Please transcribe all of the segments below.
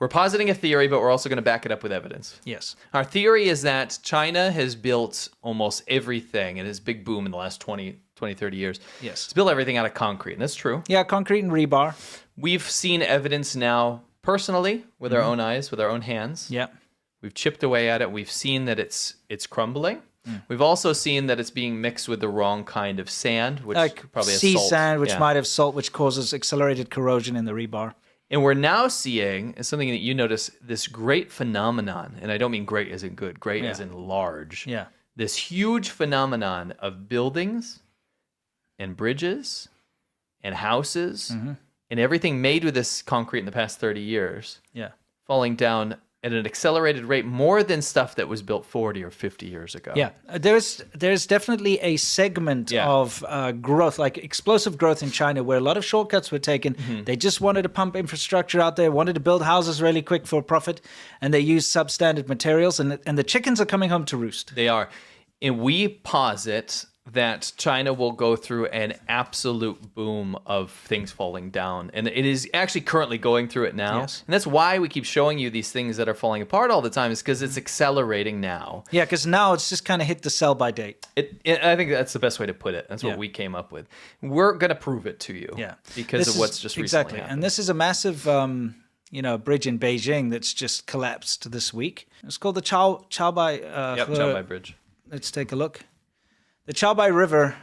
We're positing a theory, but we're also going to back it up with evidence. Yes. Our theory is that China has built almost everything in its big boom in the last 20, 30 years. Yes. It's built everything out of concrete, and that's true. Yeah, concrete and rebar. We've seen evidence now personally with our own eyes, with our own hands. Yeah. We've chipped away at it. We've seen that it's crumbling. We've also seen that it's being mixed with the wrong kind of sand, which Like probably has sea salt. sand, which Yeah. might have salt, which causes accelerated corrosion in the rebar. And we're now seeing something that you notice, this great phenomenon, and I don't mean great as in good, great as in large. Yeah. This huge phenomenon of buildings and bridges and houses and everything made with this concrete in the past 30 years Yeah. falling down at an accelerated rate more than stuff that was built 40 or 50 years ago. Yeah, there's definitely a segment of growth, like explosive growth in China, where a lot of shortcuts were taken. They just wanted to pump infrastructure out there, wanted to build houses really quick for profit, and they used substandard materials, and the chickens are coming home to roost. They are. And we posit that China will go through an absolute boom of things falling down. And it is actually currently going through it now. Yes. And that's why we keep showing you these things that are falling apart all the time, is because it's accelerating now. Yeah, because now it's just kind of hit the sell-by date. I think that's the best way to put it. That's what we came up with. We're going to prove it to you. Yeah. Because of what's just recently happened. And this is a massive bridge in Beijing that's just collapsed this week. It's called the Chaobai Chaobai Bridge. Let's take a look. The Chaobai River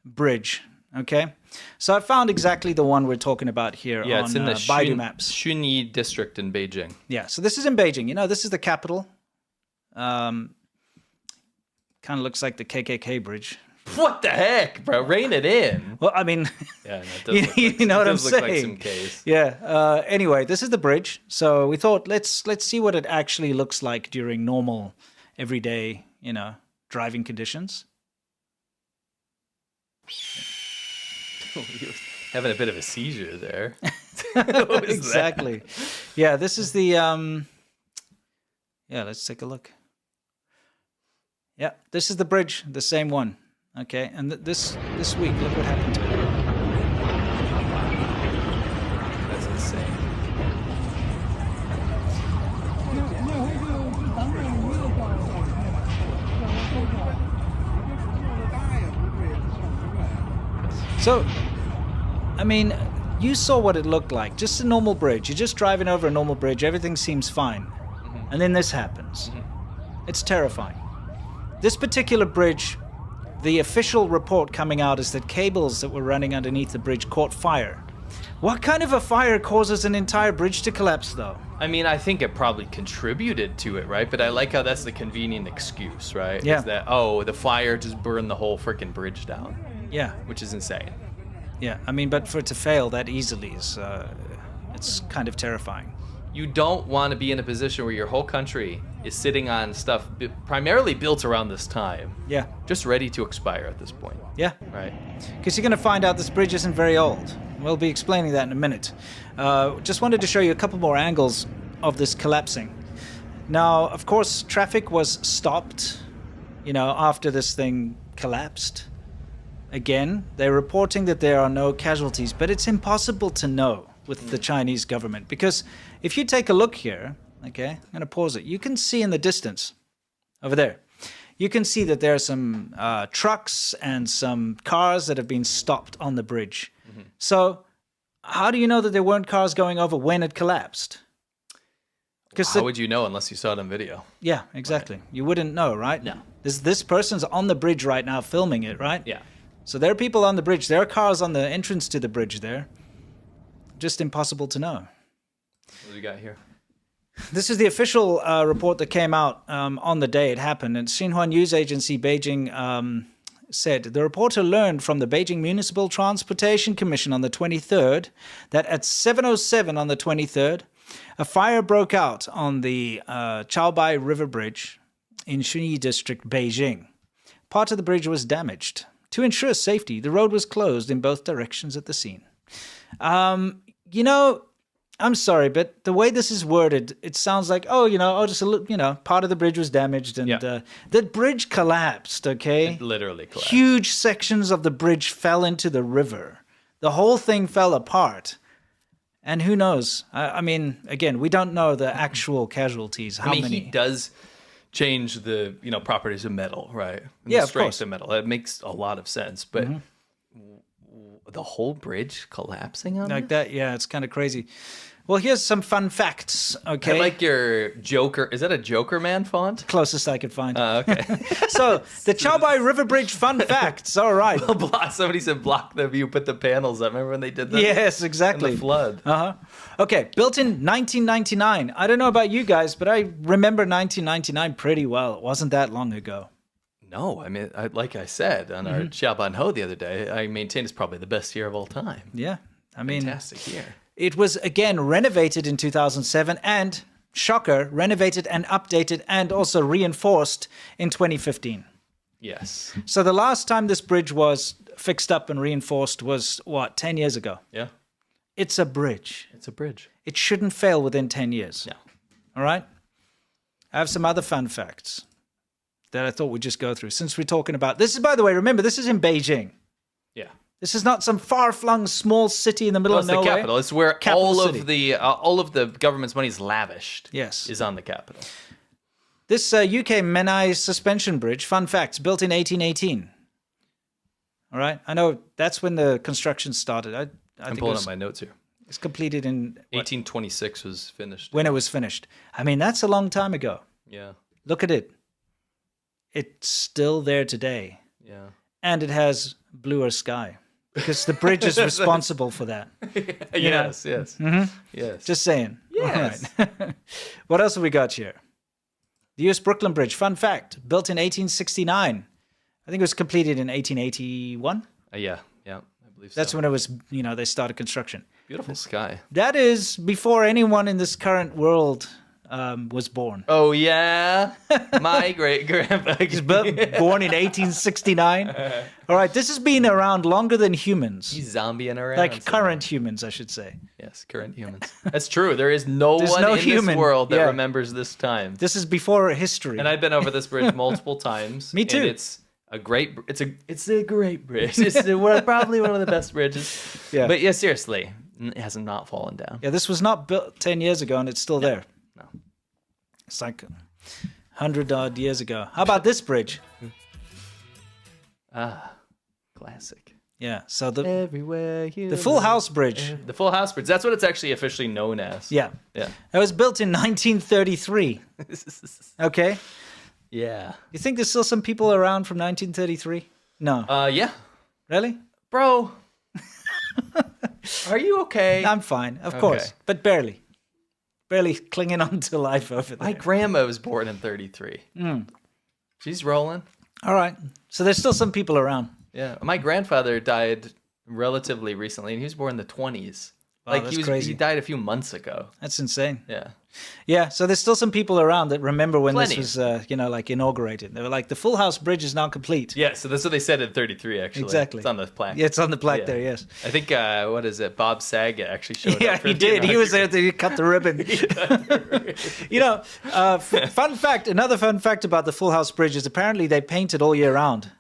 Bridge, okay? So I found exactly the one we're talking about here on it's in the Baidu Maps. Xunyi district in Beijing. Yeah, so this is in Beijing. You know, this is the capital. Kind of looks like the KKK bridge. What the heck, bro? Rein it in. Well, I mean, Yeah, no, it does you know what I'm look like saying. some case. Yeah. Anyway, this is the bridge. So we thought let's see what it actually looks like during normal, everyday, driving conditions. You're having a bit of a seizure there. Exactly. Yeah, this is the let's take a look. Yeah, this is the bridge, the same one. Okay, and this week, look what happened to it. That's insane. So, I mean, you saw what it looked like. Just a normal bridge. You're just driving over a normal bridge. Everything seems fine. And then this happens. It's terrifying. This particular bridge, the official report coming out is that cables that were running underneath the bridge caught fire. What kind of a fire causes an entire bridge to collapse, though? I mean, I think it probably contributed to it, right? But I like how that's the convenient excuse, right? Yeah. Is that, the fire just burned the whole freaking bridge down, Yeah. which is insane. Yeah, I mean, but for it to fail that easily is, it's kind of terrifying. You don't want to be in a position where your whole country is sitting on stuff primarily built around this time, Yeah, just ready to expire at this point, yeah. right? Because you're going to find out this bridge isn't very old. We'll be explaining that in a minute. Just wanted to show you a couple more angles of this collapsing. Now, of course, traffic was stopped, after this thing collapsed. Again, they're reporting that there are no casualties, but it's impossible to know with the Chinese government. Because if you take a look here, okay, I'm going to pause it. You can see in the distance, over there, you can see that there are some trucks and some cars that have been stopped on the bridge. So how do you know that there weren't cars going over when it collapsed? How would you know unless you saw it on video? Yeah, exactly. Right. You wouldn't know, right? No. This person's on the bridge right now filming it, right? Yeah. So there are people on the bridge. There are cars on the entrance to the bridge there. Just impossible to know. What do we got here? This is the official report that came out on the day it happened. And Xinhua news agency Beijing said, the reporter learned from the Beijing Municipal Transportation Commission on the 23rd that at 7:07 on the 23rd, a fire broke out on the Chaobai River Bridge in Xunyi District, Beijing. Part of the bridge was damaged. To ensure safety, the road was closed in both directions at the scene. I'm sorry, but the way this is worded, it sounds like, just a little, part of the bridge was damaged and the bridge collapsed, okay? It literally collapsed. Huge sections of the bridge fell into the river. The whole thing fell apart. And who knows? I mean, again, we don't know the actual casualties. How many? Heat does change the properties of metal, right? And Yeah, the of strength course. of metal. It makes a lot of sense, but the whole bridge collapsing on Like this? that, yeah, it's kind of crazy. Well, here's some fun facts, okay? I like your Joker. Is that a Joker Man font? Closest I could find. Okay. So, the Hubei River Bridge fun facts. All right. Somebody said block the view, put the panels up. Remember when they did that? Yes, In exactly. the flood. Uh-huh. Okay, built in 1999. I don't know about you guys, but I remember 1999 pretty well. It wasn't that long ago. No, I mean, like I said on our Xiaoban Ho the other day, I maintain it's probably the best year of all time. Yeah, I mean, Fantastic year. it was again renovated in 2007 and, shocker, renovated and updated and also reinforced in 2015. Yes. So the last time this bridge was fixed up and reinforced was, 10 years ago? Yeah. It's a bridge. It's a bridge. It shouldn't fail within 10 years. No. All right? I have some other fun facts that I thought we'd just go through. Since we're talking about... This is, by the way, remember, this is in Beijing. Yeah. This is not some far-flung small city in the middle Well, of it's the nowhere. capital. It's where Capital all of the government's money is lavished. Yes. Is on the capital. This UK Menai suspension bridge, fun facts, built in 1818. All right? I know that's when the construction started. I I'm think pulling up my notes here. it's completed in... 1826 was finished. when it was finished. I mean, that's a long time ago. Yeah. Look at it. It's still there today. Yeah. And it has bluer sky. Because the bridge is responsible for that. Yes. Yes. Yes. Just saying. Yes. All right. What else have we got here? The US Brooklyn Bridge, fun fact, built in 1869. I think it was completed in 1881. Yeah. I believe so. That's when it was, they started construction. Beautiful sky. That is before anyone in this current world was born. Oh yeah, my great grandpa. He's born in 1869. All right, this has been around longer than humans. He's zombieing around. Like current humans, I should say. Yes, current humans. That's true. There is no There's one no in human. this world that Yeah. remembers this time. This is before history. And I've been over this bridge multiple times. Me too. And it's a great great bridge. It's probably one of the best bridges. Yeah. But yeah, seriously, it has not fallen down. Yeah, this was not built 10 years ago, and it's still there. No. It's like 100-odd years ago. How about this bridge? Classic. Yeah, so the Everywhere you Full House Bridge. The Full House Bridge. That's what it's actually officially known as. Yeah. Yeah. It was built in 1933. Okay? Yeah. You think there's still some people around from 1933? No. Yeah. Really? Bro. Are you okay? I'm fine, of course, Okay. but barely. Barely clinging on to life over there. My grandma was born in 33. She's rolling. All right. So there's still some people around. Yeah. My grandfather died relatively recently, and he was born in the 20s. Wow, that's he crazy. He died a few months ago. That's insane. Yeah. Yeah, so there's still some people around that remember when Plenty. this was, inaugurated. They were like, the Full House Bridge is now complete. Yeah, so that's what they said in 33, actually. Exactly. It's on the plaque. Yeah, it's on the plaque Yeah. there, yes. I think, what is it? Bob Saget actually showed Yeah, up. for he the did. He was there inauguration. to cut the ribbon. Fun fact, another fun fact about the Full House Bridge is apparently they paint it all year round.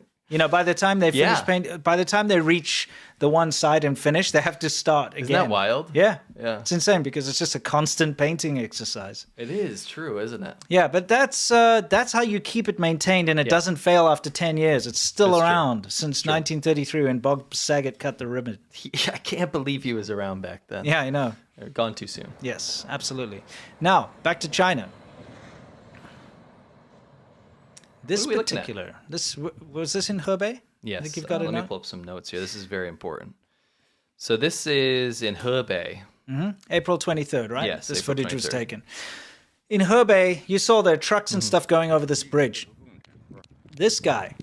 By the time they finish Yeah. by the time they reach the one side and finish, they have to start again. Isn't that wild? Yeah. Yeah. It's insane because it's just a constant painting exercise. It is true, isn't it? Yeah, but that's how you keep it maintained and it doesn't fail after 10 years. It's still That's true. around since 1933 when Bob Saget cut the ribbon. I can't believe he was around back then. Yeah, I know. They're gone too soon. Yes, absolutely. Now, back to China. This What are we looking at? particular, was this in Hubei? Yes. I think you've got it Let me now? pull up some notes here. This is very important. So this is in Hubei. April 23rd, right? Yes, This April footage was 23rd. taken. In Hubei, you saw their trucks and stuff going over this bridge. This guy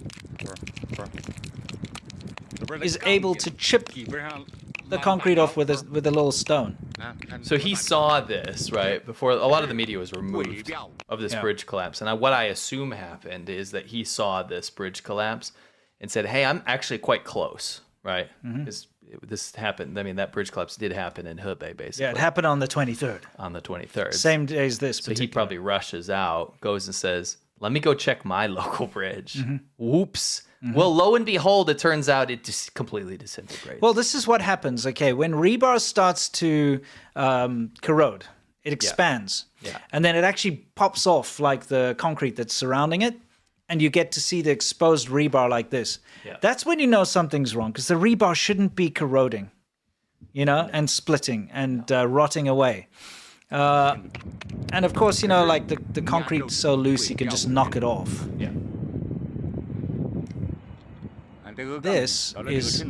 is able to chip the concrete off with a little stone. So he saw this, right, before a lot of the media was removed of this Yeah. bridge collapse. And what I assume happened is that he saw this bridge collapse and said, hey, I'm actually quite close, right? This happened. I mean, that bridge collapse did happen in Hubei, basically, Yeah, it happened on the 23rd. on the 23rd. Same day as this. So he particular. probably rushes out, goes and says, let me go check my local bridge. Whoops. Well, lo and behold, it turns out it just completely disintegrates. Well, this is what happens. Okay, when rebar starts to corrode, it expands, and then it actually pops off like the concrete that's surrounding it, and you get to see the exposed rebar like this. That's when you know something's wrong, because the rebar shouldn't be corroding, and splitting and rotting away. And of course, like the concrete's so loose, you can just knock it off. Yeah. This is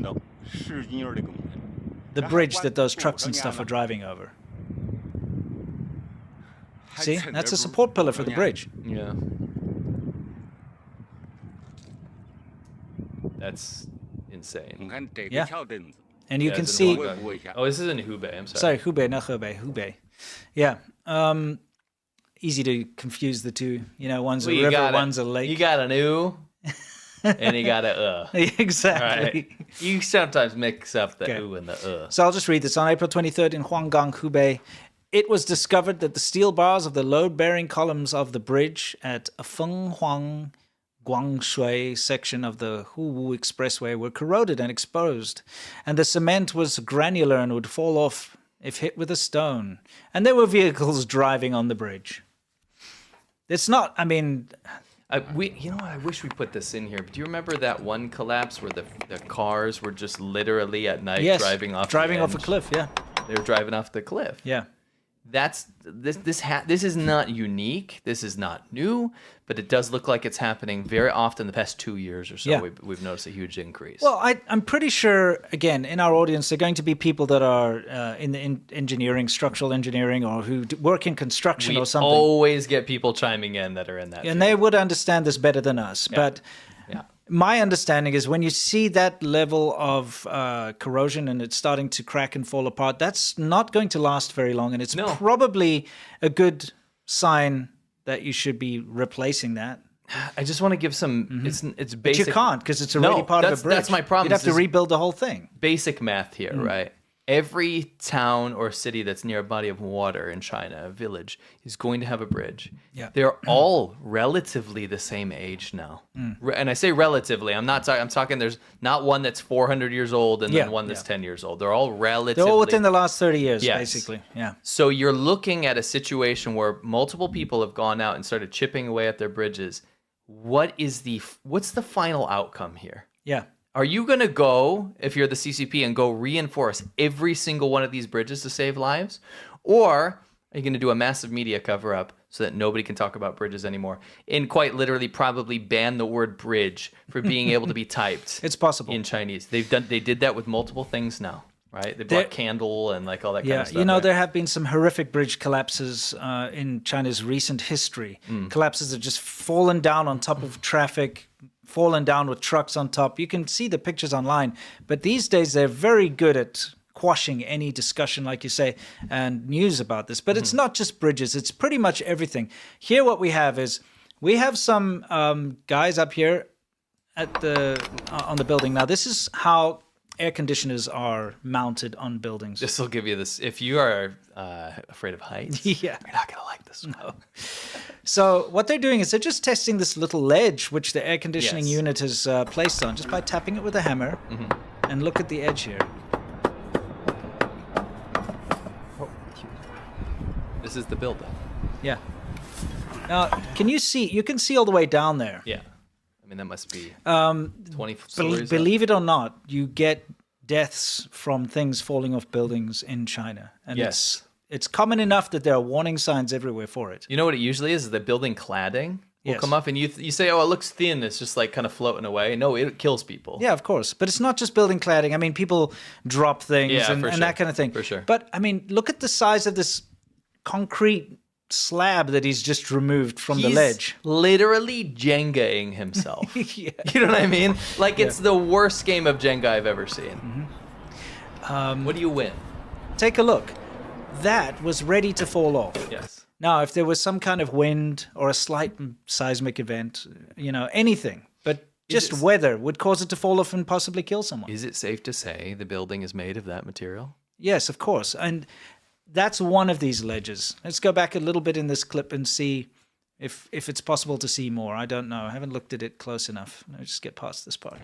the bridge that those trucks and stuff are driving over. See, that's a support pillar for the bridge. Yeah. That's insane. Yeah. And you can see... Oh, this is in Hubei, I'm Sorry, sorry. Hubei, not Hubei. Hubei. Yeah. Easy to confuse the two. One's a river, one's a lake. You got an oo, and you got a Exactly. Right. You sometimes mix up the oo and the So I'll just read this. On April 23rd in Huanggang, Hubei, it was discovered that the steel bars of the load-bearing columns of the bridge at Fenghuang Guangshui section of the Huwu Expressway were corroded and exposed, and the cement was granular and would fall off if hit with a stone. And there were vehicles driving on the bridge. It's not, I wish we put this in here, but do you remember that one collapse where the cars were just literally at night driving off a cliff, yeah. They were driving off the cliff. Yeah. This is not unique. This is not new, but it does look like it's happening very often the past 2 years or so. Yeah. We've noticed a huge increase. Well, I'm pretty sure, again, in our audience, there are going to be people that are in the engineering, structural engineering, or who work in construction or something. We always get people chiming in that are in that And field. they would understand this better than us. Yeah. But my understanding is when you see that level of corrosion and it's starting to crack and fall apart, that's not going to last very long. And it's probably a good sign that you should be replacing that. I just want to give some. It's basic. But you can't, because it's already part of a bridge. That's my problem. You'd have to rebuild the whole thing. Basic math here, right? Every town or city that's near a body of water in China, a village, is going to have a bridge. Yeah. They're all relatively the same age now. And I say relatively. I'm talking there's not one that's 400 years old and then one that's 10 years old. They're all relatively. They're all within the last 30 years, basically. Yeah. So you're looking at a situation where multiple people have gone out and started chipping away at their bridges. What's the final outcome here? Yeah. Are you going to go, if you're the CCP, and go reinforce every single one of these bridges to save lives? Or are you going to do a massive media cover-up so that nobody can talk about bridges anymore? And quite literally probably ban the word bridge for being able to be typed. It's possible. In Chinese. They did that with multiple things now, right? They brought candle and like all that kind of stuff. There have been some horrific bridge collapses in China's recent history. Collapses have just fallen down on top of traffic, fallen down with trucks on top. You can see the pictures online. But these days, they're very good at quashing any discussion, like you say, and news about this. But it's not just bridges. It's pretty much everything. Here, what we have is we have some guys up here at on the building. Now, this is how air conditioners are mounted on buildings. This will give you this. If you are afraid of heights, you're not going to like this one. No. So what they're doing is they're just testing this little ledge which the air conditioning unit has placed on, just by tapping it with a hammer. And look at the edge here. This is the building. Yeah. Now, you can see all the way down there. Yeah. I mean, that must be 20 stories. Believe it or not, you get deaths from things falling off buildings in China. And it's common enough that there are warning signs everywhere for it. You know what it usually is the building cladding will come up and you say, oh, it looks thin. It's just like kind of floating away. No, it kills people. Yeah, of course. But it's not just building cladding. I mean, people drop things and that kind of thing. For sure. But, I mean, look at the size of this concrete slab that he's just removed from the ledge. Literally Jenga-ing himself. Yeah. You know what I mean? Like it's the worst game of Jenga I've ever seen. What do you win? Take a look. That was ready to fall off. Yes. Now, if there was some kind of wind or a slight seismic event, anything, but just weather would cause it to fall off and possibly kill someone. Is it safe to say the building is made of that material? Yes, of course. And that's one of these ledges. Let's go back a little bit in this clip and see If it's possible to see more, I don't know. I haven't looked at it close enough. Let me just get past this part.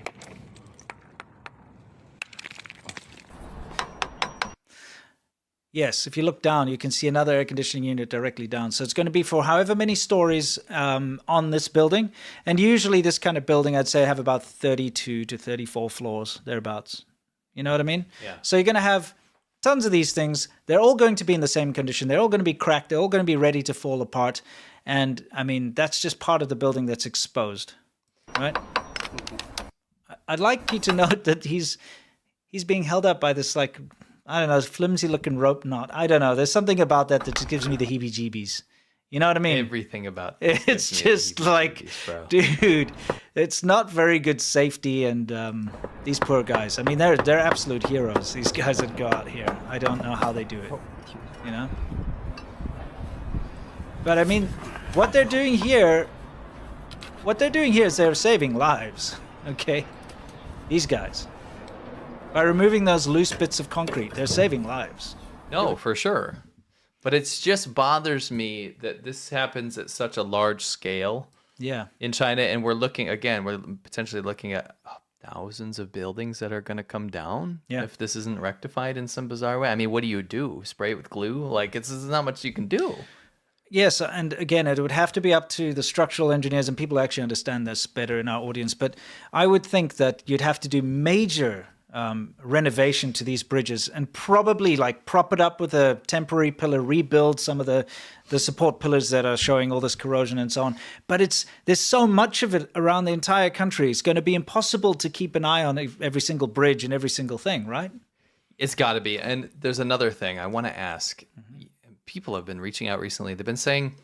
Yes, if you look down, you can see another air conditioning unit directly down. So it's going to be for however many stories on this building. And usually this kind of building, I'd say, have about 32 to 34 floors, thereabouts. You know what I mean? Yeah. So you're going to have tons of these things. They're all going to be in the same condition. They're all going to be cracked. They're all going to be ready to fall apart. And, I mean, that's just part of the building that's exposed, right? I'd like you to note that he's being held up by this, like, I don't know, flimsy-looking rope knot. I don't know. There's something about that just gives me the heebie-jeebies. You know what I mean? Everything about this it's gives me just like, bro. dude, it's not very good safety. And these poor guys, I mean, they're absolute heroes. These guys that go out here. I don't know how they do it, you know? But I mean, what they're doing here is they're saving lives, okay? These guys. By removing those loose bits of concrete, they're saving lives. No, for sure. But it just bothers me that this happens at such a large scale in China. And we're potentially looking at thousands of buildings that are going to come down if this isn't rectified in some bizarre way. I mean, what do? Spray it with glue? Like, there's not much you can do. Yes, and again, it would have to be up to the structural engineers, and people actually understand this better in our audience. But I would think that you'd have to do major renovation to these bridges and probably like prop it up with a temporary pillar, rebuild some of the support pillars that are showing all this corrosion and so on. But there's so much of it around the entire country. It's going to be impossible to keep an eye on every single bridge and every single thing, right? It's got to be. And there's another thing I want to ask. People have been reaching out recently. They've been saying,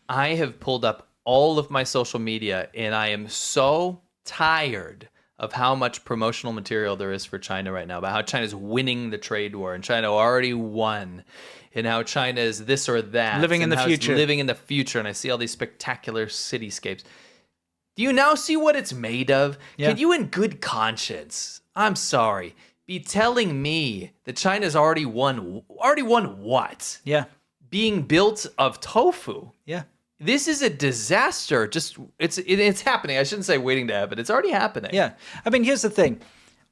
I have pulled up all of my social media and I am so tired of how much promotional material there is for China right now, about how China's winning the trade war and China already won, and how China is this or that. Living in the future. Living in the future, and I see all these spectacular cityscapes. Do you now see what it's made of? Yeah. Can you in good conscience, I'm sorry, be telling me that China's already won what? Yeah. Being built of tofu. Yeah. This is a disaster. It's happening. I shouldn't say waiting to happen. It's already happening. Yeah. I mean, here's the thing.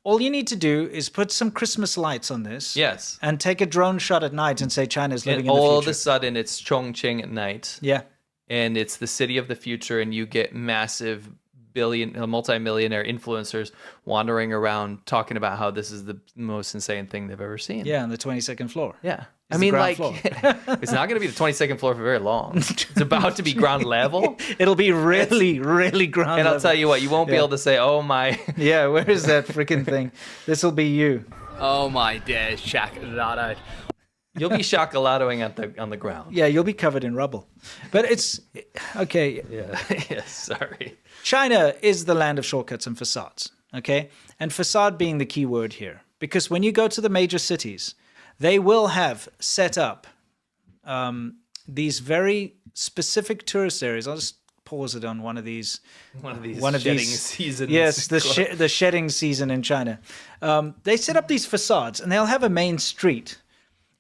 All you need to do is put some Christmas lights on this. Yes. And take a drone shot at night and say China's living And in the future. all of a sudden, it's Chongqing at night. Yeah. And it's the city of the future, and you get massive multi-millionaire influencers wandering around talking about how this is the most insane thing they've ever seen. Yeah, on the 22nd floor. Yeah. It's I mean, the like, ground floor. it's not going to be the 22nd floor for very long. It's about to be ground level. It'll be really, really ground And level. I'll tell you what, you won't be able to say, oh my. Yeah, where is that freaking thing? This'll be you. Oh my days, chocolate. You'll be chocolattoing on the ground. Yeah, you'll be covered in rubble. But it's, okay. Yeah. Yes, sorry. China is the land of shortcuts and facades, okay? And facade being the key word here. Because when you go to the major cities, they will have set up these very specific tourist areas. I'll just pause it on one of these. One of shedding seasons. Yes, the shedding season in China. They set up these facades, and they'll have a main street.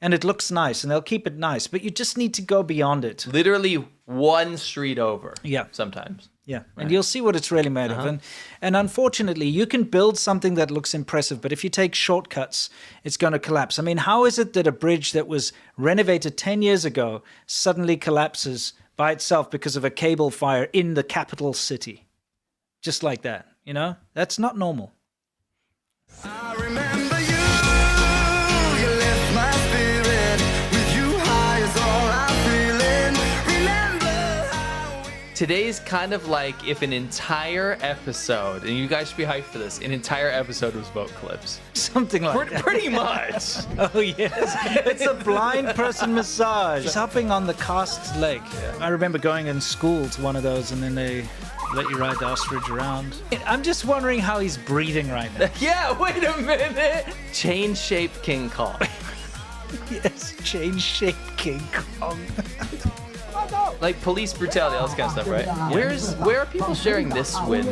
And it looks nice, and they'll keep it nice. But you just need to go beyond it. Literally one street over. Yeah. Sometimes. Yeah, and you'll see what it's really made of. And unfortunately, you can build something that looks impressive, but if you take shortcuts, it's going to collapse. I mean, how is it that a bridge that was renovated 10 years ago suddenly collapses by itself because of a cable fire in the capital city? Just like that, you know? That's not normal. I remember you lift my spirit, with you high is all I'm feeling. Remember how we... Today's kind of like if an entire episode, and you guys should be hyped for this, an entire episode was vote clips. Something like that. Pretty much. Oh, yes. It's a blind person massage. Hopping on the cast leg. I remember going in school to one of those, and then they let you ride the ostrich around. I'm just wondering how he's breathing right now. Yeah, wait a minute. Chain-shaped King Kong. Yes, chain-shaped King Kong. Like police brutality, all this kind of stuff, right? Where are people sharing this when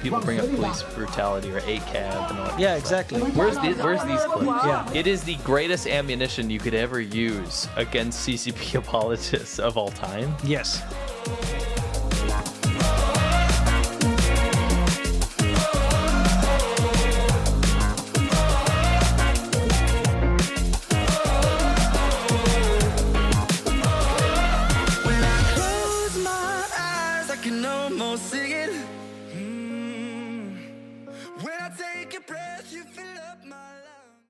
people bring up police brutality or ACAB and all that? Yeah, exactly. Where's these clips? Yeah. It is the greatest ammunition you could ever use against CCP apologists of all time. Yes. When I close my eyes, I can almost see it. When I take a breath, you fill up my life.